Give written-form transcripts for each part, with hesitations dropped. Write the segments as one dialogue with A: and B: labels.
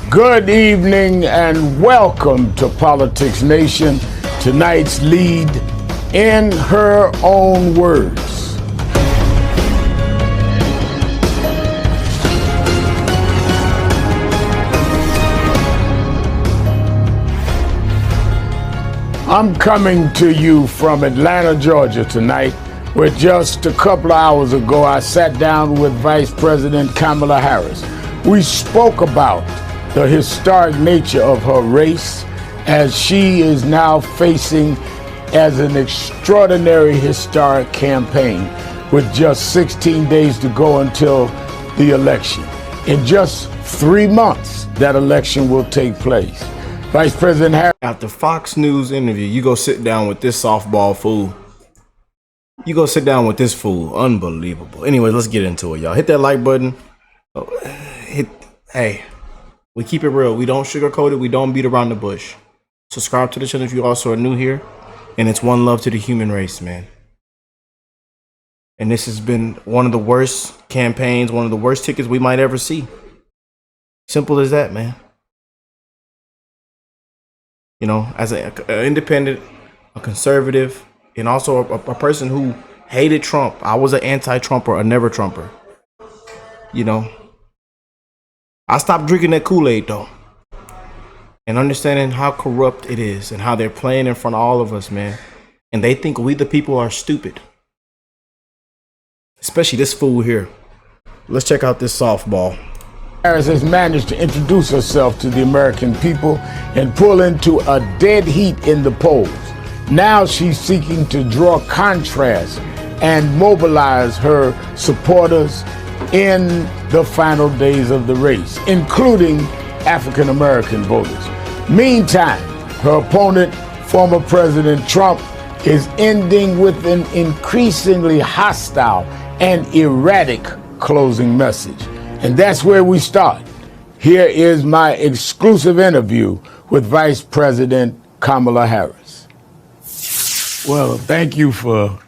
A: Good evening and welcome to Politics Nation. Tonight's lead, in her own words. I'm coming to you from Atlanta, Georgia tonight, where just a couple of hours ago I sat down with Vice President Kamala Harris. We spoke about the historic nature of her race as she is now facing as an extraordinary historic campaign with just 16 days to go until the election. In just 3 months, that election will take place. Vice President Harris.
B: After Fox News interview, you go sit down with this softball fool. You go sit down with this fool. Unbelievable. Anyway, let's get into it, y'all. Hit that like button. Hey, we keep it real. We don't sugarcoat it. We don't beat around the bush. Subscribe to the channel if you also are new here. And it's one love to the human race, man. And this has been one of the worst campaigns, one of the worst tickets we might ever see. Simple as that, man. You know, as an independent, a conservative, and also a person who hated Trump. I was an anti-Trumper, a never-Trumper. You know, I stopped drinking that Kool-Aid, though. And understanding how corrupt it is and how they're playing in front of all of us, man. And they think we the people are stupid. Especially this fool here. Let's check out this softball.
A: Harris has managed to introduce herself to the American people and pull into a dead heat in the polls. Now she's seeking to draw contrast and mobilize her supporters in the final days of the race, including African American voters. Meantime, her opponent, former President Trump, is ending with an increasingly hostile and erratic closing message. And that's where we start. Here is my exclusive interview with Vice President Kamala Harris. Well, thank you for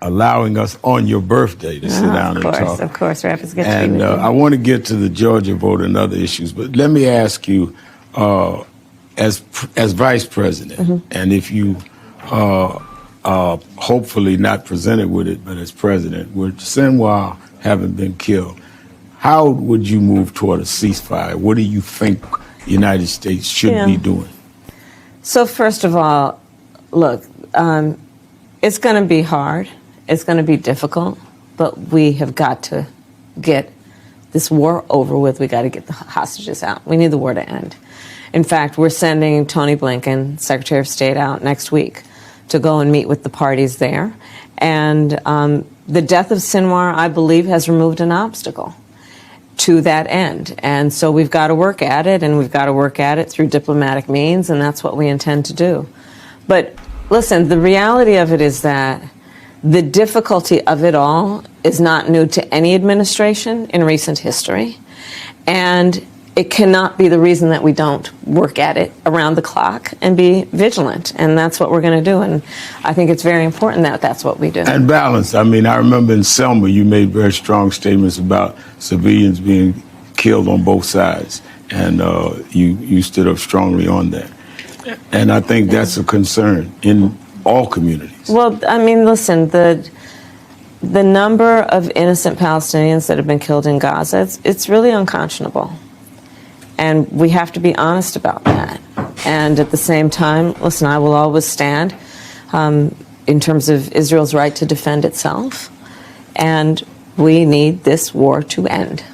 A: allowing us on your birthday to sit down and talk.
C: Of course, Rap, it's good to be
A: And
C: with you.
A: I want to get to the Georgia vote and other issues, but let me ask you, as Vice President, and if you hopefully not presented with it, but as President, with Sinwar having been killed, how would you move toward a ceasefire? What do you think the United States should be doing?
C: So first of all, look, it's going to be hard. It's going to be difficult, but we have got to get this war over with. We got to get the hostages out. We need the war to end. In fact, we're sending Tony Blinken, Secretary of State, out next week to go and meet with the parties there. And the death of Sinwar, I believe, has removed an obstacle to that end. And so we've got to work at it, and we've got to work at it through diplomatic means, and that's what we intend to do. But listen, the reality of it is that the difficulty of it all is not new to any administration in recent history. And it cannot be the reason that we don't work at it around the clock and be vigilant. And that's what we're going to do. And I think it's very important that that's what we do.
A: And balance. I mean, I remember in Selma, you made very strong statements about civilians being killed on both sides. And you stood up strongly on that. And I think that's a concern in all communities.
C: Well, I mean, listen, the number of innocent Palestinians that have been killed in Gaza, it's really unconscionable. And we have to be honest about that. And at the same time, listen, I will always stand in terms of Israel's right to defend itself. And we need this war to end.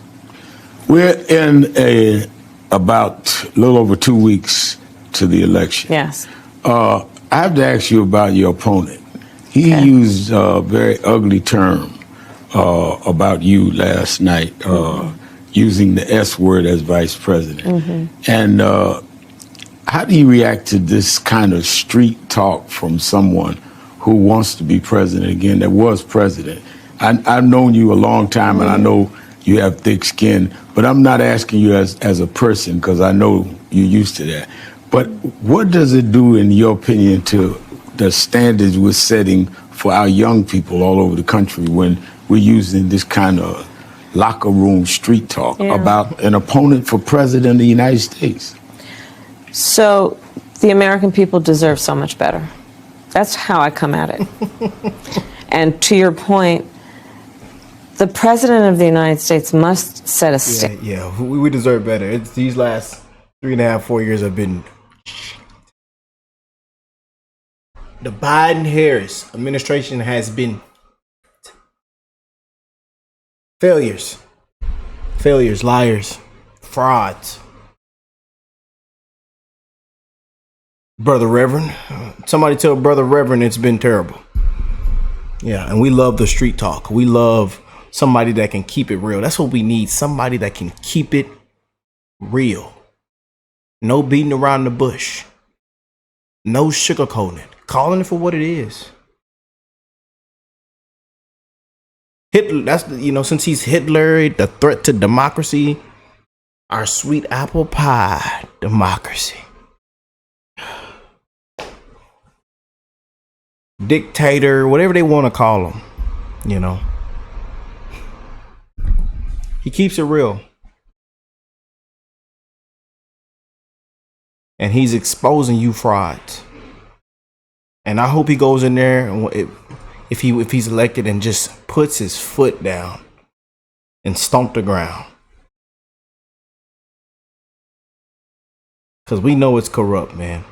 A: We're in about a little over 2 weeks to the election.
C: Yes.
A: I have to ask you about your opponent. He used a very ugly term about you last night, using the S word as vice president. And how do you react to this kind of street talk from someone who wants to be president again, that was president? I've known you a long time, and I know you have thick skin, but I'm not asking you as a person, because I know you're used to that. But what does it do, in your opinion, to the standards we're setting for our young people all over the country when we're using this kind of locker room street talk
C: Yeah.
A: about an opponent for president of the United States.
C: So the American people deserve so much better. That's how I come at it. And to your point, the president of the United States must set a standard.
B: Yeah, we deserve better. It's these last 3.5, 4 years have been. The Biden-Harris administration has been failures, liars, frauds. Brother Reverend, somebody tell Brother Reverend it's been terrible. Yeah, and we love the street talk. We love somebody that can keep it real. That's what we need. Somebody that can keep it real. No beating around the bush. No sugarcoating it. Calling it for what it is. Hitler, that's, since he's Hitler, the threat to democracy, our sweet apple pie democracy. Dictator, whatever they want to call him, He keeps it real. And he's exposing you frauds. And I hope he goes in there and if he's elected and just puts his foot down and stomp the ground. Because we know it's corrupt, man.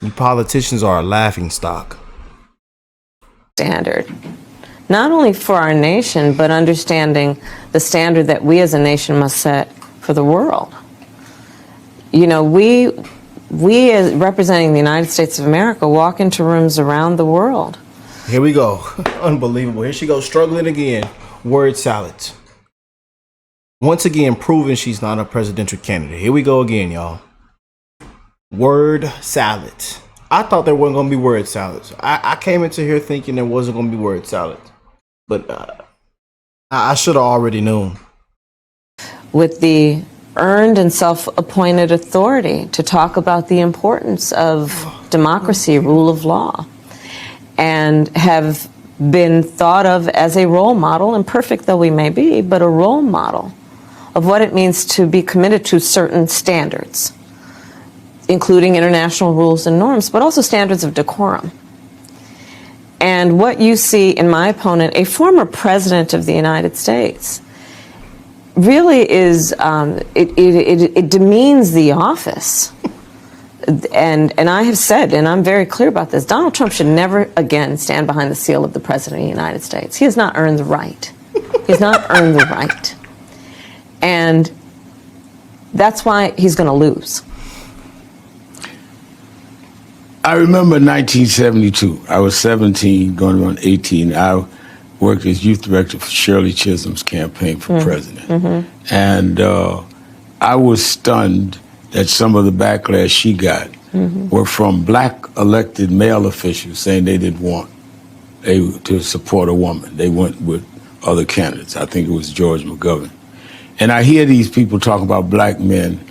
B: You politicians are a laughing stock.
C: Standard, not only for our nation, but understanding the standard that we as a nation must set for the world. We as representing the United States of America walk into rooms around the world.
B: Here we go. Unbelievable. Here she goes, struggling again. Word salads. Once again, proving she's not a presidential candidate. Here we go again, y'all. Word salads. I thought there wasn't going to be word salads. I came into here thinking there wasn't going to be word salads. But I should have already known.
C: With the earned and self-appointed authority to talk about the importance of democracy, rule of law, and have been thought of as a role model, imperfect though we may be, but a role model of what it means to be committed to certain standards, including international rules and norms, but also standards of decorum. And what you see in my opponent, a former president of the United States, really is, it demeans the office. And I have said, and I'm very clear about this, Donald Trump should never again stand behind the seal of the President of the United States. He has not earned the right. He has not earned the right. And that's why he's going to lose.
A: I remember 1972. I was 17, going on 18. I worked as youth director for Shirley Chisholm's campaign for president. Mm-hmm. And I was stunned that some of the backlash she got were from black elected male officials saying they didn't want to support a woman. They went with other candidates. I think it was George McGovern. And I hear these people talk about black men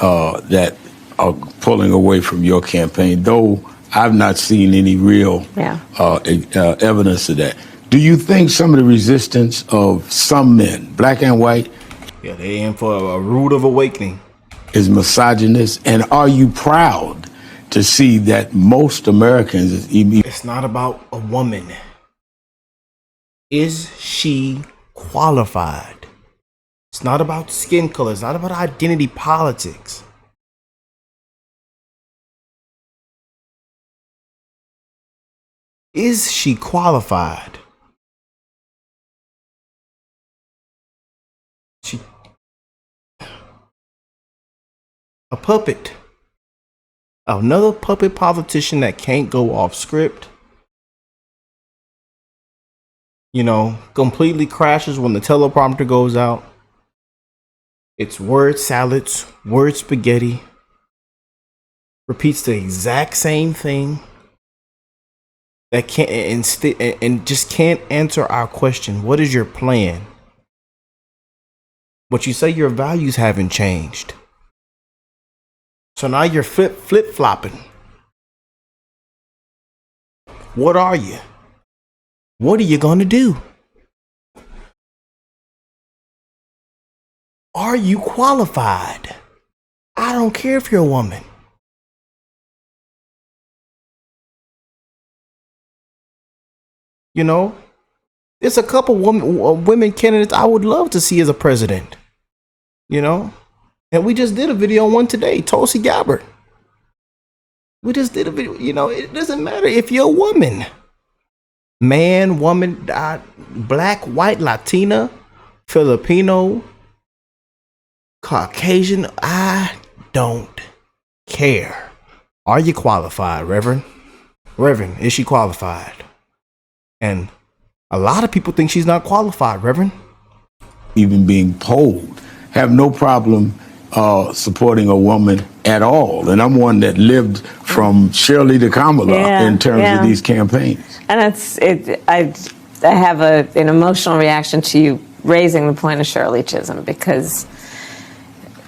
A: that are pulling away from your campaign, though I've not seen any real evidence of that. Do you think some of the resistance of some men, black and white,
B: they aim for a rude of awakening,
A: is misogynist? And are you proud to see that most Americans...
B: It's not about a woman. Is she qualified? It's not about skin color. It's not about identity politics. Is she qualified? A puppet. Another puppet politician that can't go off script. Completely crashes when the teleprompter goes out. It's word salads, word spaghetti. Repeats the exact same thing. That can't and just can't answer our question. What is your plan? But you say your values haven't changed. So now you're flip-flopping. What are you? What are you going to do? Are you qualified? I don't care if you're a woman. You know, there's a couple women candidates I would love to see as a president. You know, and we just did a video on one today, Tulsi Gabbard. We just did a video. You know, it doesn't matter if you're a woman, man, woman, black, white, Latina, Filipino, Caucasian. I don't care. Are you qualified, Reverend? Reverend, is she qualified? And a lot of people think she's not qualified, Reverend.
A: Even being polled, have no problem supporting a woman at all. And I'm one that lived from Shirley to Kamala in terms of these campaigns.
C: And I have an emotional reaction to you raising the point of Shirley Chisholm, because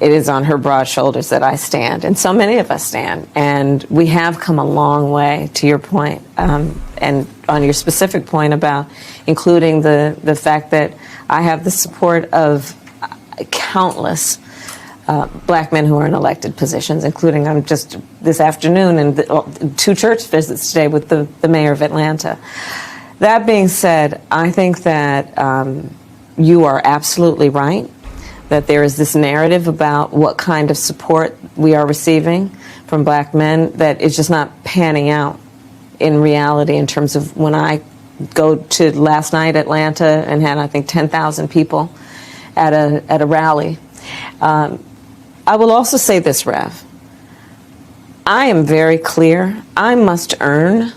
C: it is on her broad shoulders that I stand, and so many of us stand. And we have come a long way, to your point, and on your specific point about including the fact that I have the support of countless black men who are in elected positions, including I'm just this afternoon and 2 church visits today with the mayor of Atlanta. That being said, I think that you are absolutely right, that there is this narrative about what kind of support we are receiving from black men that is just not panning out in reality, in terms of when I go to last night Atlanta and had, I think, 10,000 people at a rally. I will also say this, Rev. I am very clear. I must earn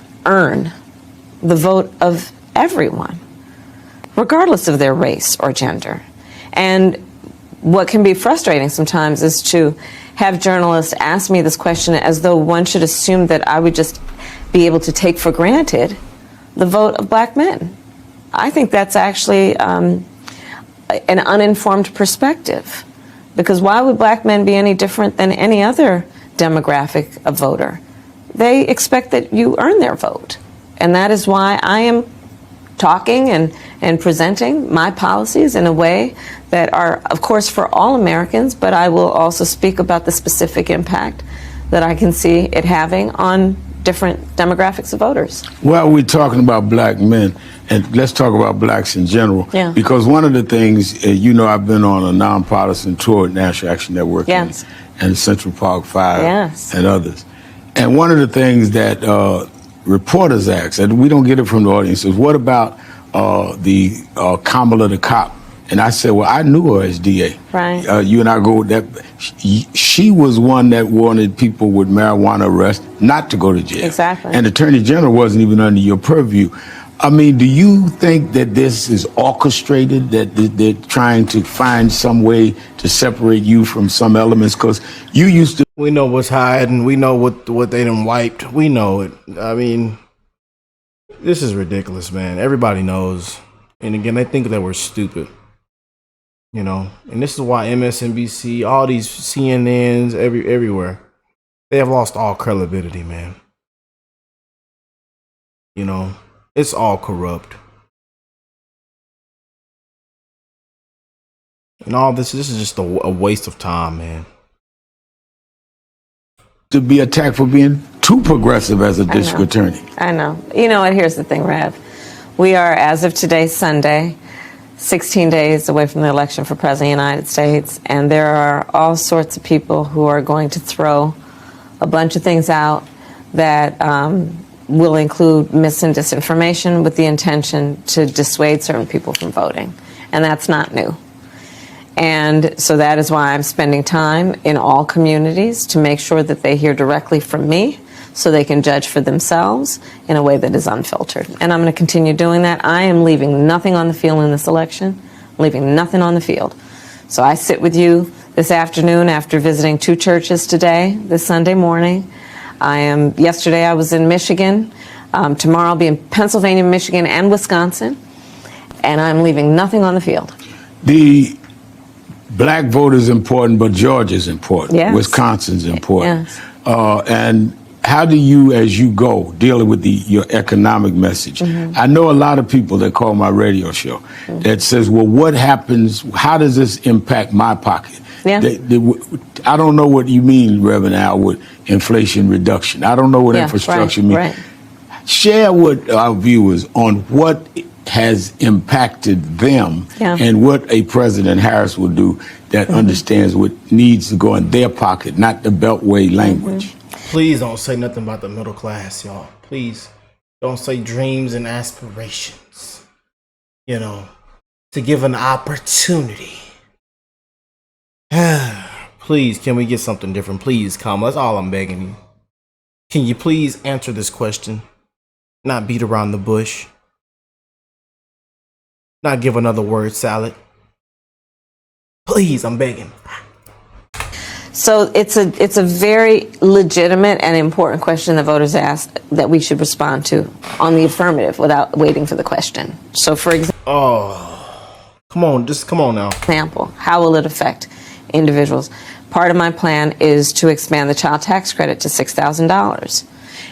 C: the vote of everyone, regardless of their race or gender. And what can be frustrating sometimes is to have journalists ask me this question as though one should assume that I would just be able to take for granted the vote of black men. I think that's actually an uninformed perspective. Because why would black men be any different than any other demographic of voter? They expect that you earn their vote. And that is why I am talking and presenting my policies in a way that are, of course, for all Americans, but I will also speak about the specific impact that I can see it having on different demographics of voters.
A: Well, we're talking about black men, and let's talk about blacks in general.
C: Yeah.
A: Because one of the things, I've been on a nonpartisan tour at National Action Network and Central Park 5 and others. And one of the things that reporters ask, and we don't get it from the audience, is what about the Kamala the cop? And I said, well, I knew her as DA.
C: Right.
A: You and I go, she was one that wanted people with marijuana arrest not to go to jail.
C: Exactly.
A: And Attorney General wasn't even under your purview. I mean, do you think that this is orchestrated, that they're trying to find some way to separate you from some elements? Because you used to.
B: We know what's hiding. We know what they done wiped. We know it. I mean, this is ridiculous, man. Everybody knows. And again, they think that we're stupid. And this is why MSNBC, all these CNNs, everywhere, they have lost all credibility, man. It's all corrupt. And all this is just a waste of time, man.
A: To be attacked for being too progressive as a district attorney.
C: I know. You know what? Here's the thing, Rev. We are, as of today, Sunday, 16 days away from the election for President of the United States, and there are all sorts of people who are going to throw a bunch of things out that will include mis and disinformation with the intention to dissuade certain people from voting. And that's not new. And so that is why I'm spending time in all communities to make sure that they hear directly from me so they can judge for themselves in a way that is unfiltered. And I'm going to continue doing that. I am leaving nothing on the field in this election, leaving nothing on the field. So I sit with you this afternoon after visiting 2 churches today, this Sunday morning. Yesterday I was in Michigan. Tomorrow I'll be in Pennsylvania, Michigan, and Wisconsin. And I'm leaving nothing on the field.
A: The black vote is important, but Georgia's important.
C: Yes.
A: Wisconsin's important.
C: Yes.
A: And how do you, as you go, dealing with your economic message? I know a lot of people that call my radio show that says, well, what happens, how does this impact my pocket?
C: Yeah.
A: I don't know what you mean, Reverend Al, with inflation reduction. I don't know what infrastructure means.
C: Right.
A: Share with our viewers on what has impacted them and what a President Harris will do that understands what needs to go in their pocket, not the Beltway language.
B: Please don't say nothing about the middle class, y'all. Please don't say dreams and aspirations. You know, to give an opportunity. Please, can we get something different? Please, Kamala. That's all I'm begging you. Can you please answer this question? Not beat around the bush. Not give another word salad. Please, I'm begging.
C: So it's a very legitimate and important question the voters asked that we should respond to on the affirmative without waiting for the question. So for
B: come on now.
C: Example, how will it affect individuals? Part of my plan is to expand the child tax credit to $6,000.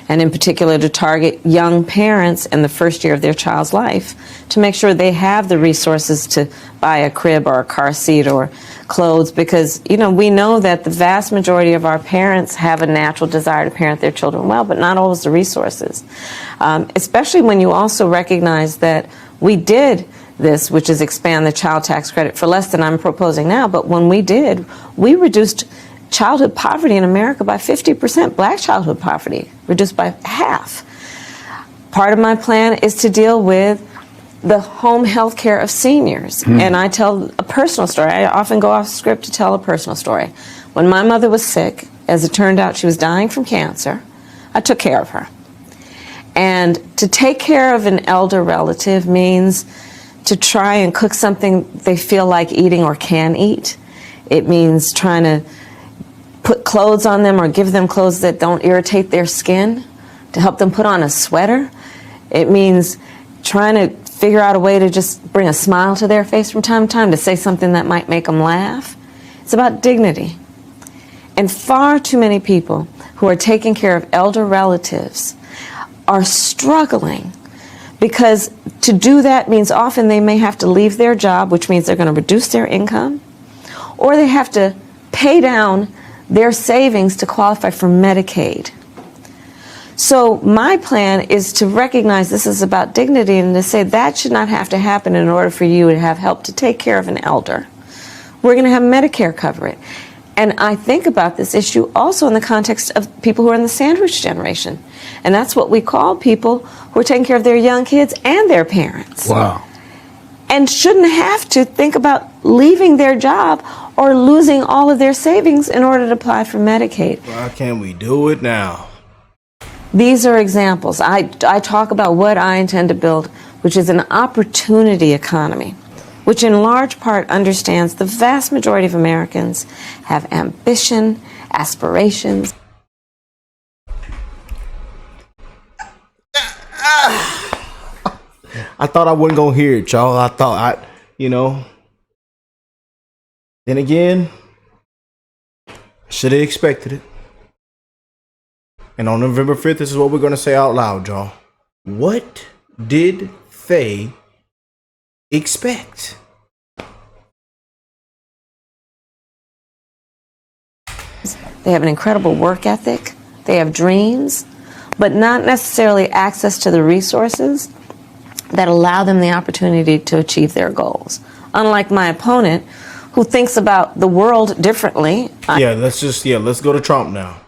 C: And in particular to target young parents in the first year of their child's life to make sure they have the resources to buy a crib or a car seat or clothes, because, you know, we know that the vast majority of our parents have a natural desire to parent their children well, but not always the resources. Especially when you also recognize that we did this, which is expand the child tax credit for less than I'm proposing now, but when we did, we reduced childhood poverty in America by 50%, black childhood poverty reduced by half. Part of my plan is to deal with the home health care of seniors. And I tell a personal story. I often go off script to tell a personal story. When my mother was sick, as it turned out she was dying from cancer, I took care of her. And to take care of an elder relative means to try and cook something they feel like eating or can eat. It means trying to put clothes on them or give them clothes that don't irritate their skin, to help them put on a sweater. It means trying to figure out a way to just bring a smile to their face from time to time, to say something that might make them laugh. It's about dignity. And far too many people who are taking care of elder relatives are struggling, because to do that means often they may have to leave their job, which means they're going to reduce their income, or they have to pay down their savings to qualify for Medicaid. So my plan is to recognize this is about dignity and to say that should not have to happen in order for you to have help to take care of an elder. We're going to have Medicare cover it. And I think about this issue also in the context of people who are in the sandwich generation. And that's what we call people who are taking care of their young kids and their parents.
A: Wow.
C: And shouldn't have to think about leaving their job or losing all of their savings in order to apply for Medicaid.
B: Why can't we do it now?
C: These are examples. I talk about what I intend to build, which is an opportunity economy, which in large part understands the vast majority of Americans have ambition, aspirations.
B: I thought I wasn't gonna hear it, y'all. I thought then again, I should have expected it. And on November 5th, this is what we're gonna say out loud, y'all. What did they expect?
C: They have an incredible work ethic. They have dreams, but not necessarily access to the resources that allow them the opportunity to achieve their goals. Unlike my opponent, who thinks about the world differently.
B: Let's go to Trump now.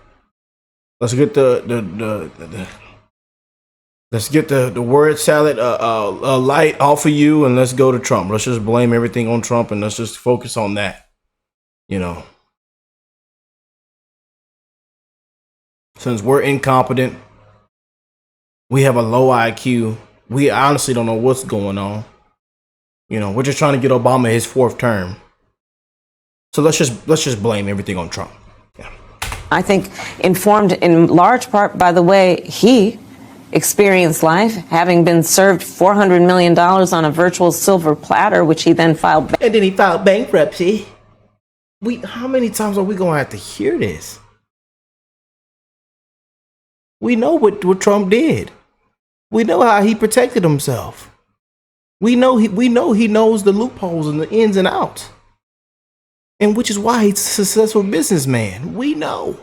B: Let's get the word salad light off of you, and let's go to Trump. Let's just blame everything on Trump, and let's just focus on that. Since we're incompetent, we have a low IQ. We honestly don't know what's going on. We're just trying to get Obama his 4th term. So let's just blame everything on Trump. Yeah.
C: I think informed in large part by the way he experienced life, having been served $400 million on a virtual silver platter, which he then filed.
B: And then he filed bankruptcy. How many times are we gonna have to hear this? We know what Trump did. We know how he protected himself. We know he knows the loopholes and the ins and outs. And which is why he's a successful businessman. We know.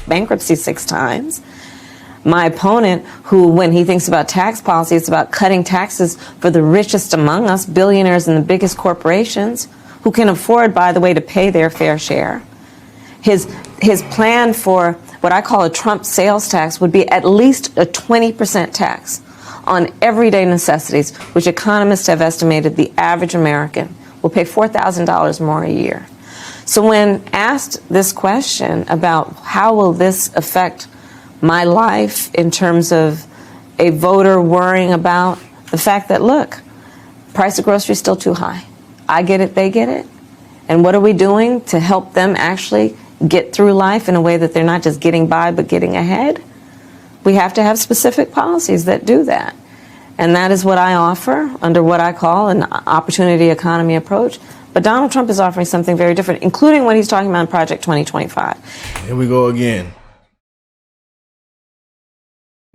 C: Bankruptcy 6 times. My opponent, who, when he thinks about tax policy, it's about cutting taxes for the richest among us, billionaires and the biggest corporations, who can afford, by the way, to pay their fair share. His plan for what I call a Trump sales tax would be at least a 20% tax on everyday necessities, which economists have estimated the average American will pay $4,000 more a year. So when asked this question about how will this affect my life in terms of a voter worrying about the fact that, look, price of groceries still too high. I get it, they get it. And what are we doing to help them actually get through life in a way that they're not just getting by but getting ahead? We have to have specific policies that do that. And that is what I offer under what I call an opportunity economy approach. But Donald Trump is offering something very different, including what he's talking about in Project 2025.
B: Here we go again.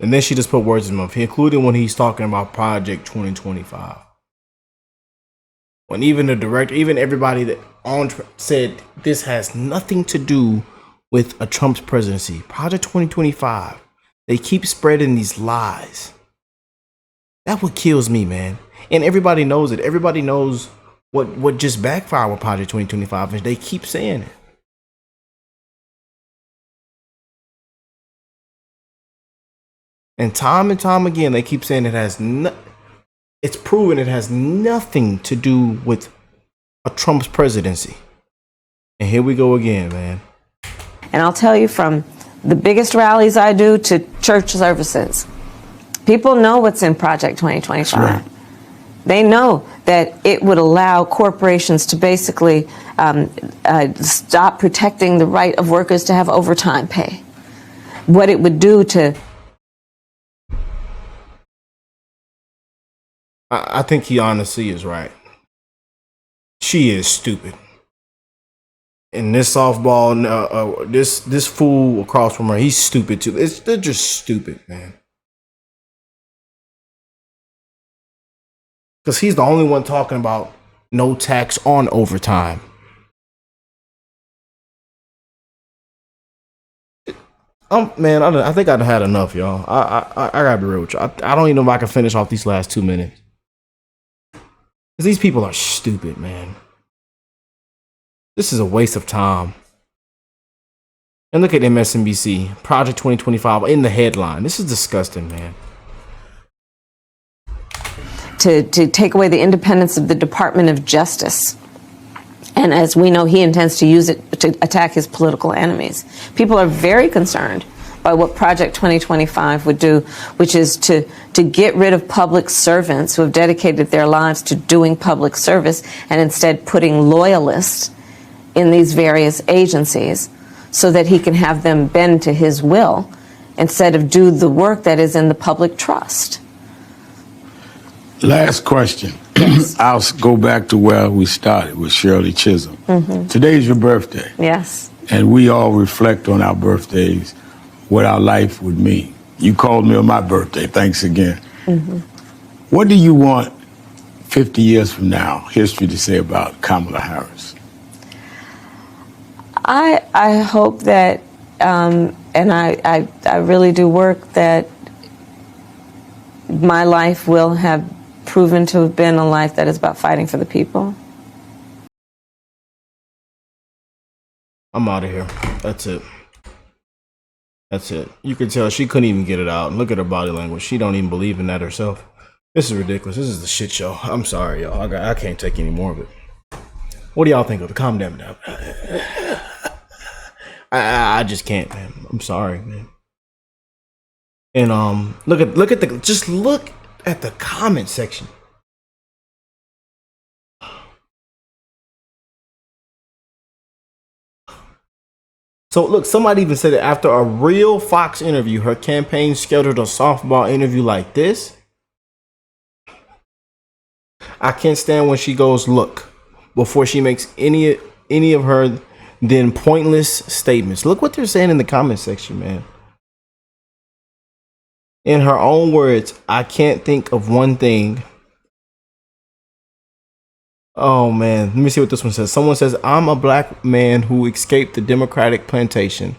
B: And then she just put words in my mouth, including when he's talking about Project 2025. When even the director, even everybody that said this has nothing to do with a Trump's presidency. Project 2025. They keep spreading these lies. That's what kills me, man. And everybody knows it. Everybody knows what just backfired with Project 2025, and they keep saying it. And time again, they keep saying it's proven it has nothing to do with a Trump's presidency. And here we go again, man.
C: And I'll tell you, from the biggest rallies I do to church services, people know what's in Project 2025. Right. They know that it would allow corporations to basically stop protecting the right of workers to have overtime pay. What it would do to...
B: I think he honestly is right. She is stupid. And this softball, this fool across from her, he's stupid too. They're just stupid, man. Because he's the only one talking about no tax on overtime. Man, I think I've had enough, y'all. I gotta be real with you. I don't even know if I can finish off these last 2 minutes. Because these people are stupid, man. This is a waste of time. And look at MSNBC, Project 2025 in the headline. This is disgusting, man.
C: To take away the independence of the Department of Justice. And as we know, he intends to use it to attack his political enemies. People are very concerned by what Project 2025 would do, which is to get rid of public servants who have dedicated their lives to doing public service and instead putting loyalists in these various agencies so that he can have them bend to his will instead of do the work that is in the public trust.
A: Last question. Yes. I'll go back to where we started with Shirley Chisholm. Mm-hmm. Today's your birthday.
C: Yes.
A: And we all reflect on our birthdays, what our life would mean. You called me on my birthday. Thanks again. Mm-hmm. What do you want 50 years from now, history to say about Kamala Harris?
C: I hope that, and I really do work that my life will have proven to have been a life that is about fighting for the people.
B: I'm out of here. That's it. That's it. You can tell she couldn't even get it out. Look at her body language. She don't even believe in that herself. This is ridiculous. This is the shit show. I'm sorry, y'all. I can't take any more of it. What do y'all think of it? Calm down now. I just can't, man. I'm sorry, man. And look at the comment section. So look, somebody even said that after a real Fox interview, her campaign scheduled a softball interview like this. I can't stand when she goes, look, before she makes any of her then pointless statements. Look what they're saying in the comment section, man. In her own words, I can't think of one thing. Oh man, let me see what this one says. Someone says, I'm a black man who escaped the Democratic plantation.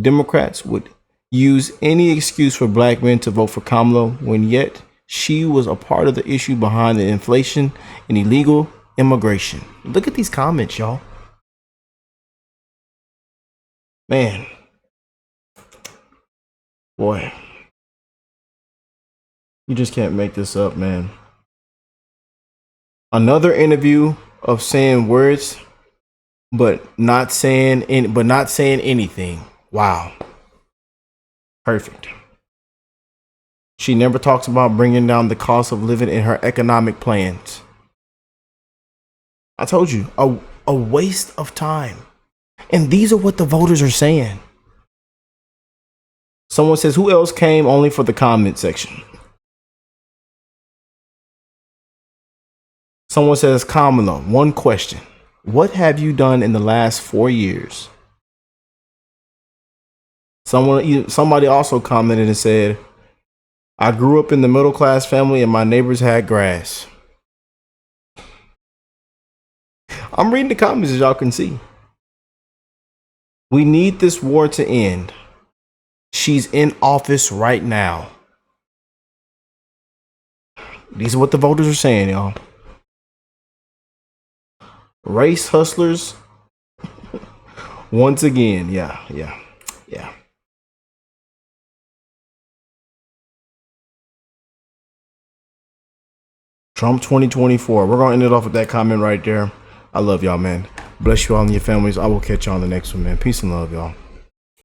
B: Democrats would use any excuse for black men to vote for Kamala when yet she was a part of the issue behind the inflation and illegal immigration. Look at these comments, y'all. Man. Boy. You just can't make this up, man. Another interview of saying words, but not saying anything. Wow. Perfect. She never talks about bringing down the cost of living in her economic plans. I told you, a waste of time. And these are what the voters are saying. Someone says, who else came only for the comment section? Someone says, Kamala, one question. What have you done in the last 4 years? Somebody also commented and said, I grew up in the middle class family and my neighbors had grass. I'm reading the comments as y'all can see. We need this war to end. She's in office right now. These are what the voters are saying, y'all. Race hustlers. Once again, yeah. Trump 2024. We're going to end it off with that comment right there. I love y'all, man. Bless you all and your families. I will catch y'all on the next one, man. Peace and love, y'all.